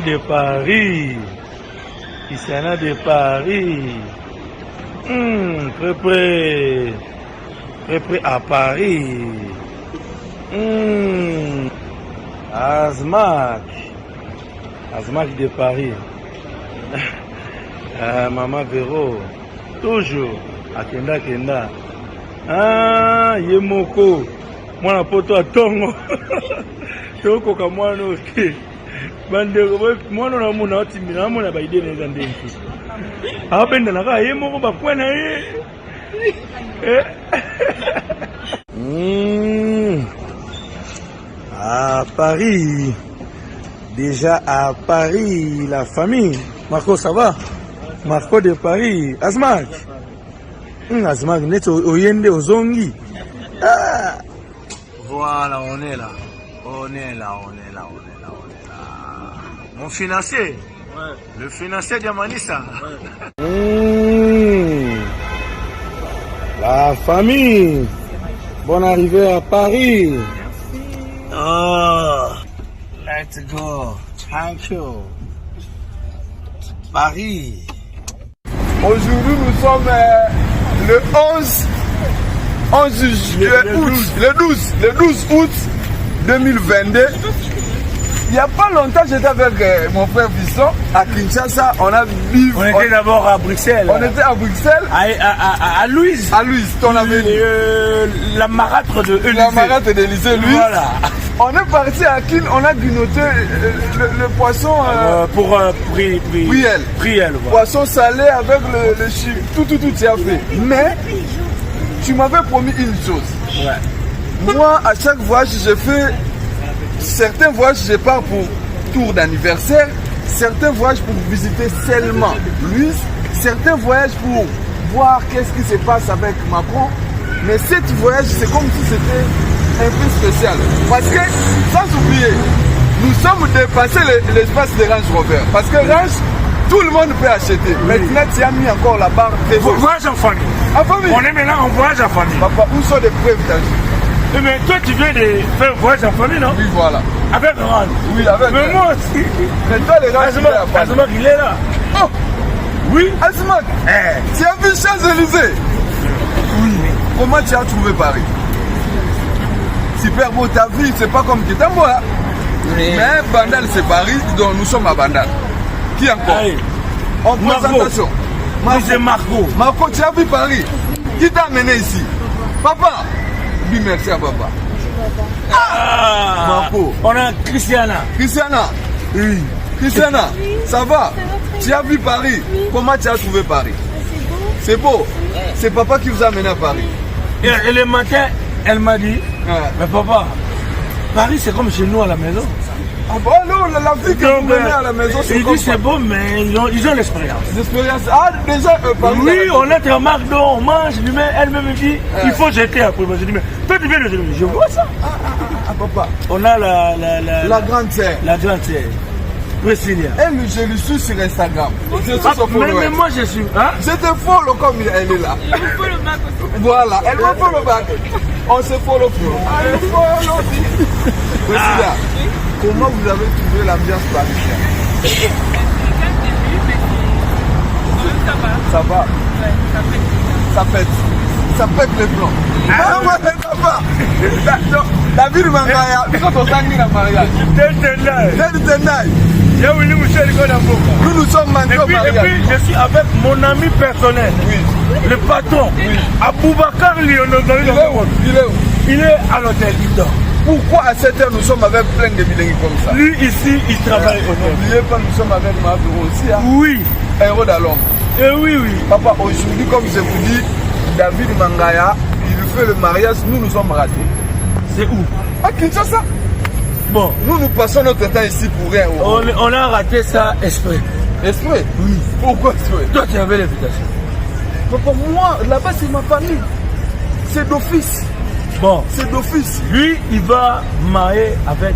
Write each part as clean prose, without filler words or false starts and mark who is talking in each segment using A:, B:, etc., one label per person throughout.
A: de Paris. Christiana de Paris. Très près à Paris. Azmak de Paris. Maman Véro. Toujours. Akenda. Yemoko. Mwana poto atongo. Toko kamwana oke. Bandeko mwana na muna otimina mwana baide neza ndenki. Abenda naka yemoko bakwana ye. À Paris. Déjà à Paris, la famille. Marco, ça va? Marco de Paris. Azmak. Azmak, net oyende ozongi. Voilà, on est là. On est là. Mon financier. Ouais. Le financier d'Amanissa. Ouais. La famille. Bonne arrivée à Paris. Oh, let's go. Thank you. Paris.
B: Aujourd'hui, nous sommes le 12 août 2022. Il n'y a pas longtemps, j'étais avec mon frère Visson à Kinshasa. On
A: était d'abord à Bruxelles.
B: On était à Bruxelles.
A: À Louise.
B: À Louise, ton ami.
A: La marâtre de Élysée.
B: La marâtre d'Élysée, Louise.
A: Voilà.
B: On est parti à Kin, on a grignoté le poisson.
A: Pour
B: Priel.
A: Voilà.
B: Poisson salé avec le chip. Tout, tu as fait. Mais tu m'avais promis une chose. Ouais. Moi, à chaque voyage, j'ai fait. Certains voyages, je pars pour tour d'anniversaire. Certains voyages pour visiter seulement Louise. Certains voyages pour voir qu'est-ce qui se passe avec Macron. Mais cet voyage, c'est comme si c'était un peu spécial. Parce que, sans oublier, nous sommes dépassés l'espace de Range Rover. Parce que Range, tout le monde peut acheter. Oui. Maintenant, tu as mis encore la barre.
A: Voyage en famille.
B: En famille.
A: On est maintenant en voyage en famille.
B: Papa, où sont les preuves tangibles?
A: Mais toi, tu viens de faire voyage en famille, non?
B: Oui, voilà.
A: Avec Range.
B: Oui, avec.
A: Mais moi aussi.
B: Mais toi, les Range,
A: Azmak, il est là.
B: Oh!
A: Oui.
B: Azmak, tu as vu Champs-Élysées? Oui. Comment tu as trouvé Paris? Super beau, ta vie, c'est pas comme Kitamboa. Oui. Mais Bandal, c'est Paris, donc nous sommes à Bandal. Qui encore? Allez. En présentation.
A: C'est Marco.
B: Marco, tu as vu Paris? Qui t'a amené ici? Papa. Oui, merci à papa.
A: Marco. On a Christiana.
B: Oui. Christiana, ça va? Tu as vu Paris? Oui. Comment tu as trouvé Paris? C'est beau. C'est papa qui vous a amené à Paris.
A: Et le matin, elle m'a dit, mais papa, Paris c'est comme chez nous à la maison.
B: Ah bon, non, la vie que vous menez à la maison, c'est comme ça.
A: C'est beau, mais ils ont l'expérience.
B: L'expérience. Ah, déjà, Paris.
A: Oui, on est en McDo, on mange, elle-même me dit, il faut jeter après. Je dis, mais toi tu viens de jeter. Je vois ça.
B: Papa.
A: On a la
B: grande sœur.
A: La grande sœur. Priscilla.
B: Elle, je le suis sur Instagram.
A: Mais moi je suis. Hein?
B: Je te follow comme elle est là.
C: Il vous faut le bac aussi.
B: Voilà, elle me follow back. On se follow. Priscilla, comment vous avez trouvé l'ambiance parisienne? Ça va. Ça pète. Ça pète les blancs. Ah ouais, papa. La ville Mangaya, quand on s'en dans le mariage. Nous nous sommes mandés au mariage.
A: Et puis, je suis avec mon ami personnel, le patron, Aboubacar Lionel. Il est à l'hôtel, il dort.
B: Pourquoi à 7 heures nous sommes avec plein de bilingues comme ça?
A: Lui ici, il travaille au hôtel.
B: N'oubliez pas, nous sommes avec ma bureau aussi. Hein?
A: Oui.
B: Héros d'Alom.
A: Oui.
B: Papa, aujourd'hui, comme je vous dis, David Mangaya, il fait le mariage, nous sommes ratés.
A: C'est où?
B: À Kinshasa.
A: Bon.
B: Nous passons notre temps ici pour rien.
A: On a raté ça exprès.
B: Exprès? Oui. Pourquoi exprès?
A: Toi, tu avais l'invitation.
B: Papa, moi, là-bas, c'est ma famille. C'est d'office.
A: Bon.
B: C'est d'office.
A: Lui, il va marier avec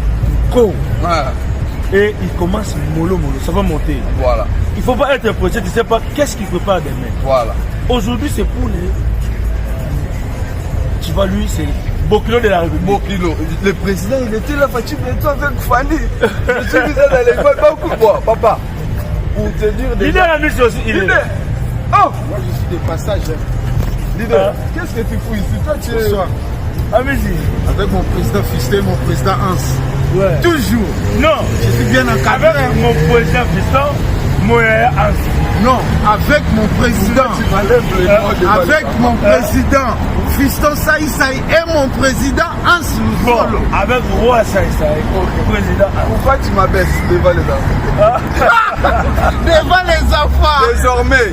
A: Ko.
B: Ouais.
A: Et il commence mollo. Ça va monter.
B: Voilà.
A: Il ne faut pas être pressé. Tu ne sais pas qu'est-ce qu'il prépare demain.
B: Voilà.
A: Aujourd'hui, c'est pour les. Tu vois, lui, c'est Bokilo de la République.
B: Bokilo. Le président, il était là, Fachi Beto avec Fanny. Je suis mis dans l'école, pas beaucoup quoi, papa. Pour te dire déjà.
A: Leader Amis aussi, il est.
B: Leader. Oh,
C: Moi, je suis des passages.
B: leader, qu'est-ce que tu fous ici? Toi, tu es.
C: Bonsoir.
A: Amizi.
C: Avec mon président Fisté, mon président Hans.
A: Ouais.
C: Toujours.
A: Non.
C: Je suis bien encadré.
A: Avec mon président Fiston, mon Hans.
C: Non, avec mon président.
B: Tu m'enlèves le nom de
C: Avec
B: Valère.
C: mon président Fiston Saï Saï et mon président Hans
A: Bon,
C: Louzolo.
A: avec Roi Saïsaï, président Hans.
B: Pourquoi tu m'abaisses devant les enfants?
C: Devant les enfants.
B: Désormais,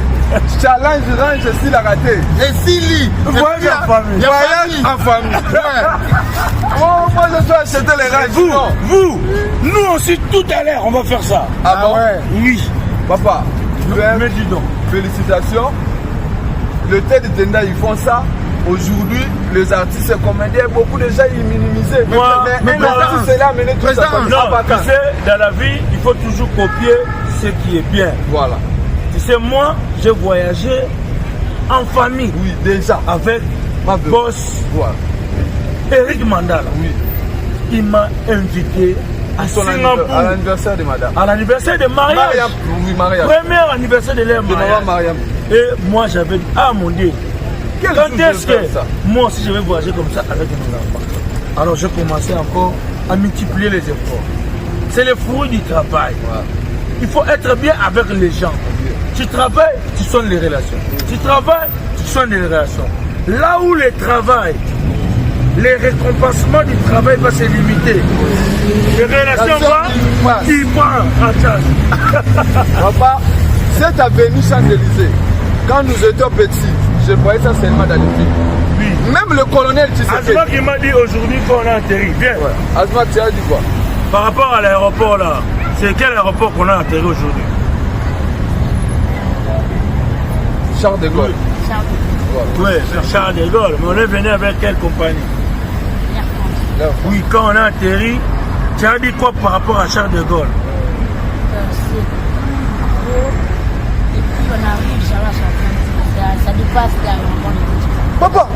B: challenge range, je suis la ratée.
C: Et Sili.
A: Voyage en famille.
B: Voyage en famille.
C: Ouais.
B: Oh, moi je dois acheter les ranges.
A: Vous, nous aussi tout à l'heure, on va faire ça.
B: Ah bon?
C: ouais.
A: Oui.
B: Papa,
A: Mais dis donc.
B: félicitations. Le TED Tenda, ils font ça. Aujourd'hui, les artistes comédiens, beaucoup de gens ils minimisaient.
A: Moi,
B: mais un artiste c'est là, amener tout ça comme ça.
A: Non, tu sais, dans la vie, il faut toujours copier ce qui est bien.
B: Voilà.
A: Tu sais, moi, j'ai voyagé en famille
B: Oui, déjà.
A: avec
B: Bravo.
A: boss
B: Voilà.
A: Eric Mandala.
B: Oui.
A: Il m'a invité à
B: Son
A: Singapour
B: à l'anniversaire de madame.
A: à l'anniversaire de mariage.
B: Mariam. Oui, Mariam.
A: Premier anniversaire de leur
B: De maman
A: mariage.
B: Mariam.
A: Et moi, j'avais dit, ah mon Dieu,
B: Quel
A: quand
B: jour
A: est-ce
B: je vais
A: que
B: faire ça?
A: moi aussi je vais voyager comme ça avec mon enfant? Alors j'ai commencé encore à multiplier les efforts. C'est le fruit du travail.
B: Voilà.
A: Il faut être bien avec les gens. Tu travailles, tu sonnes les relations. Tu travailles, tu sonnes les relations. Là où le travail, les récompensements du travail vont se limiter. Les relations vont, ils vont en charge.
B: Papa, cette avenue Champs-Élysées, quand nous étions petits, je voyais ça seulement dans les films.
A: Oui.
B: Même le colonel Tshisekedi.
A: Asma qui m'a dit aujourd'hui qu'on a atterri. Viens.
B: Ouais. Asma, tu as dit quoi?
A: Par rapport à l'aéroport là, c'est quel aéroport qu'on a atterri aujourd'hui?
B: Charles de Gaulle.
A: Oui, c'est Charles de Gaulle. Mais on est venu avec quelle compagnie? Oui, quand on a atterri, tu as dit quoi par rapport à Charles de Gaulle?
D: Et puis on arrive, ça dépasse l'aéroport.
B: Papa,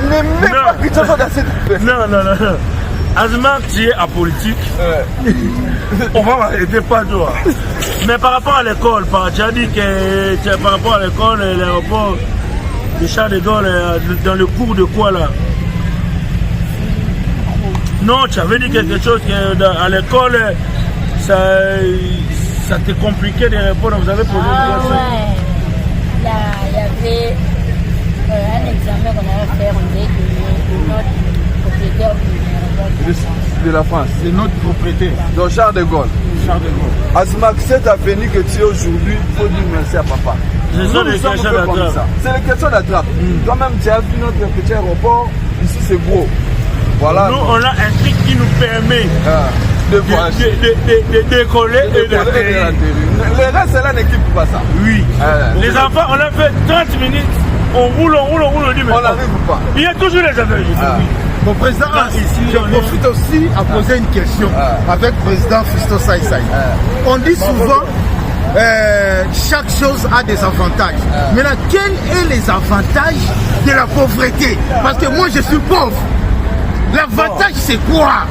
B: ne mets
A: Non.
B: pas Kinshasa dans cette pièce.
A: Non, non, non, non. Asma, tu es apolitique. On va m'arrêter pas toi. Mais par rapport à l'école, tu as dit que par rapport à l'école, l'aéroport de Charles de Gaulle, dans le cours de quoi là? Non, tu avais dit quelque chose que à l'école, ça te compliquait de répondre. Vous avez posé une question.
D: Ouais. Là, il y avait un examen qu'on allait faire, on devait donner notre propriétaire du aéroport.
B: De la France.
C: C'est notre propriété.
B: Donc Charles de Gaulle.
C: Charles de Gaulle.
B: Asma, cette avenue que tu es aujourd'hui, il faut dire merci à papa.
A: Ce sont
B: Nous
A: des
B: sommes
A: questions
B: faits comme
A: d'attrape.
B: ça. C'est les questions d'attrape. Toi-même, tu as vu notre petit aéroport. Ici, c'est gros. Voilà.
A: Nous, on a un truc qui nous permet
B: De voyager.
A: de décoller et d'atterrir.
B: Le reste, c'est là, n'équipe pas ça.
A: Oui. Les enfants, on a fait 30 minutes, on roule, on dit mais
B: On n'arrive pas.
A: il y a toujours les affaires.
C: Mon président
A: Là,
C: Hans,
A: ici,
C: je
A: on est-
C: profite aussi à poser une question avec le président Fiston Saï Saï. On dit souvent chaque chose a des avantages. Maintenant, quels sont les avantages de la pauvreté? Parce que moi, je suis pauvre. L'avantage, c'est quoi?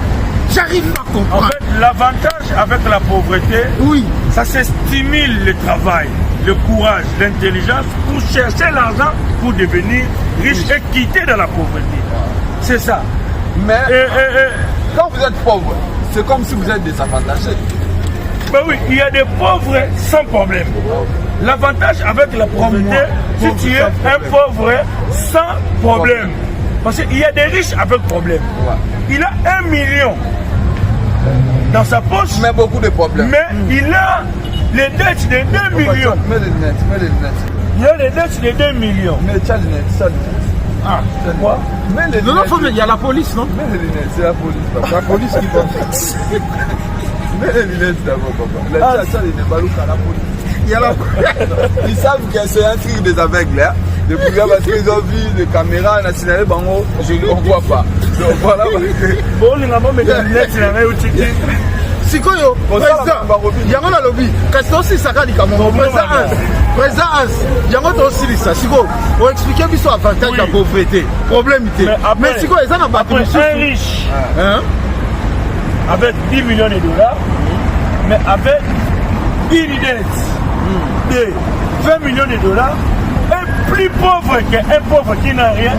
C: J'arrive pas à
A: En
C: comprendre.
A: fait, l'avantage avec la pauvreté,
C: Oui.
A: ça se stimule le travail, le courage, l'intelligence pour chercher l'argent pour devenir riche et quitter de la pauvreté. C'est ça.
B: Mais
A: Et,
B: quand vous êtes pauvre, c'est comme si vous êtes désavantagé.
A: ben oui, il y a des pauvres sans problème. L'avantage avec la pauvreté, si
C: pauvre
A: tu es
C: sans
A: un pauvre sans problème. Parce qu'il y a des riches avec problème.
B: Ouais.
A: Il a 1 million dans sa poche,
B: Mais beaucoup de problèmes.
A: mais il a les dettes de 2 millions.
B: Mets les lunettes, mets les lunettes.
A: Il a les dettes de 2 millions.
B: Mais tu as les lunettes, tu as les lunettes.
A: Ah, c'est quoi?
B: Mets les
C: Non, non,
B: lunettes.
C: il y a la police, non?
B: Mets les lunettes, c'est la police. Papa.
C: La police qui va.
B: Mets les lunettes d'abord, papa. Là, tu as les balouks à la police.
C: Il y a la
B: Ils savent que c'est un truc des aveugles, hein. Depuis là, parce qu'ils ont vu des caméras nationales, bango, on ne voit pas. Donc voilà.
A: Bon, les mamans mettent des lunettes, c'est la même outil.
C: sikoyo yango na lobby kasi tosilisa likambo président Hans yango tosilisa sikoyo oexplike biso avantage ya pauvreté problème te mais sikoyo eza na bato
A: riche avec 10 millions de dollars mais avec une dette de 20 millions de dollars est plus pauvre qu'un pauvre qui n'a rien,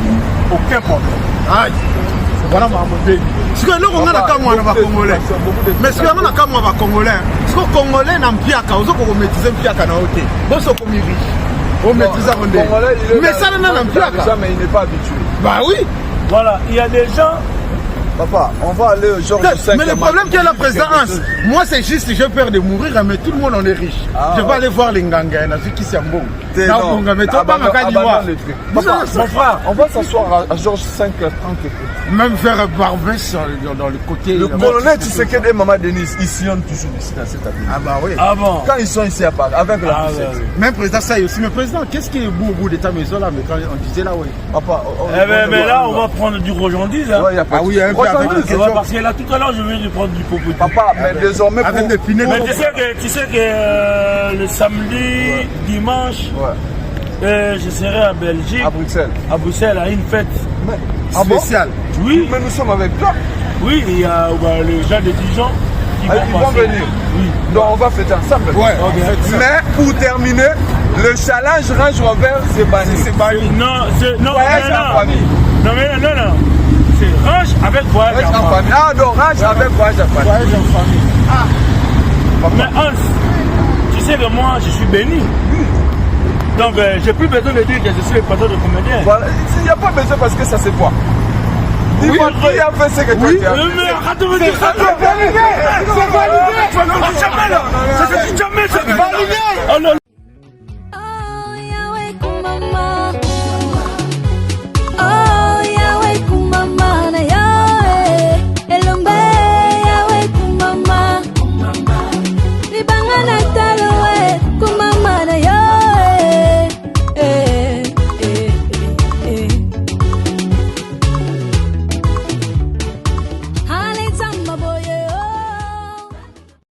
A: aucun problème.
C: Voilà ma montée. Ce que nous on a quand on va congolais. Mais ce que on a quand on va congolais. Ce que congolais n'a pas qu'à oser qu'on maîtrise pas qu'à naoté. Bon ce qu'on vit. On maîtrise à rendre. Mais ça n'a pas qu'à.
B: Mais il n'est pas habitué.
C: Bah oui.
A: Voilà, il y a des gens.
B: Papa, on va aller au genre de 5.
C: Mais le problème qu'il y a la présidence, moi c'est juste j'ai peur de mourir, mais tout le monde en est riche. Je vais aller voir les Nganga, la vie qui s'est bon. Mais toi pas ma
B: mon frère, on va s'asseoir à Georges 5 30.
C: Même faire barbecue dans le côté.
B: Le colonel Tshisekedi et Maman Denise, ils sillonnent toujours ici dans cette avenue.
C: Ah bah oui.
A: Ah bon.
B: Quand ils sont ici à Paris, avec la poussette.
C: Même président ça aussi. Mais président, qu'est-ce qui est beau au bout d'état maison là? Mais quand on disait là, oui.
B: Papa,
A: mais là, on va prendre du rojandise.
B: Ah oui,
A: parce que là, tout à l'heure, je vais lui prendre du popote.
B: Papa, mais désormais,
C: avec des pinets.
A: Mais tu sais que le samedi, dimanche, je serai à Belgique.
B: À Bruxelles.
A: À Bruxelles, à une fête
C: spéciale.
A: Oui.
B: Mais nous sommes avec toi.
A: Oui, il y a les gens de Dijon qui
B: vont venir. Oui. Donc on va fêter ensemble.
C: Ouais.
B: Mais pour terminer, le challenge Range Rover, c'est banni.
A: Non,
B: voyage en famille.
A: Non. C'est Range avec voyage en famille.
B: Ah non, Range avec voyage en famille.
C: Voyage en famille.
A: Ah. Mais Hans, tu sais que moi, je suis béni. Donc, j'ai plus besoin de dire que je suis le patron de comédien.
B: Voilà, il n'y a pas besoin parce que ça se voit. Dis-moi qui a fait ce que tu as fait.
A: Mais arrête de me dire ça.